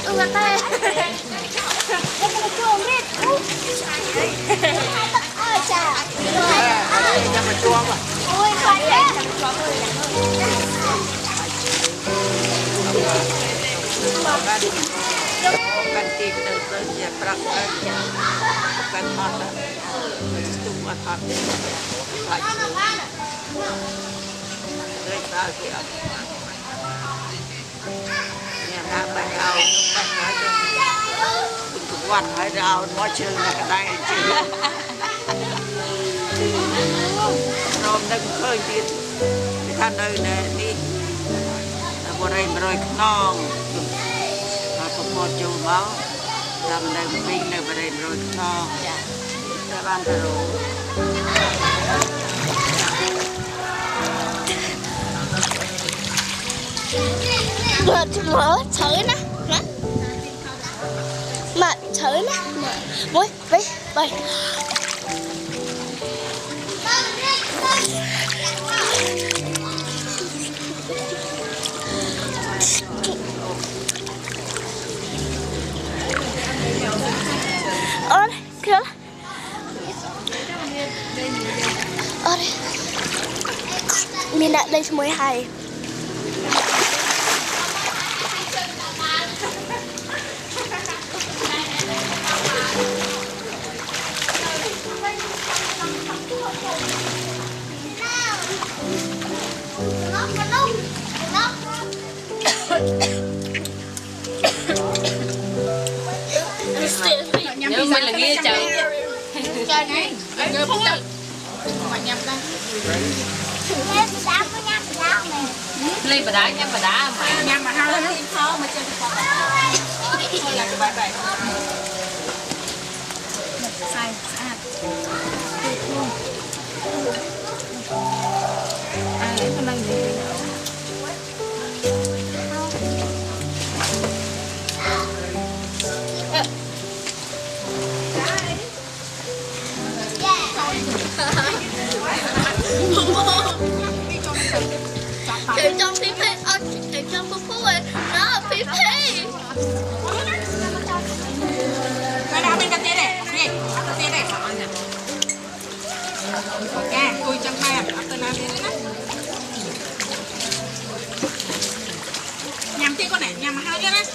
Ưa tay. Ôi chà. Nhằm mà chua mà. Ôi khoan thế. Bukan kita saja prakteknya, bukan mata, itu hati. Mereka dia, yang apa kau, untuk wan hai rau, nói chuyện là cái này chuyện. Rồi đừng khơi tiền, cái thằng nơi này đi, bộ này rồi non. Một chỗ máu làm này mình này về rồi no ta ban rồi Mà mở thử nè mà thử nè mỗi vậy vậy ôi kìa ôi mình đã đây mới hay nhớ mình là nghe trời chơi này ngơ bút tự mà nhầm ta lên bà đá nhầm bà đá mà nhầm mà hao nó khó mà chơi thôi là cái bài bài sai sai ai lấy con đang gì Thử trong phí phê, thử trong phú phú rồi, nó là phí phê. cái đó bên cái tê này, nè, cái tê này mà ăn nè. Ok, tôi trong hai, tôi làm thế đấy. Nhằm tê con này, nhằm hai cái đấy.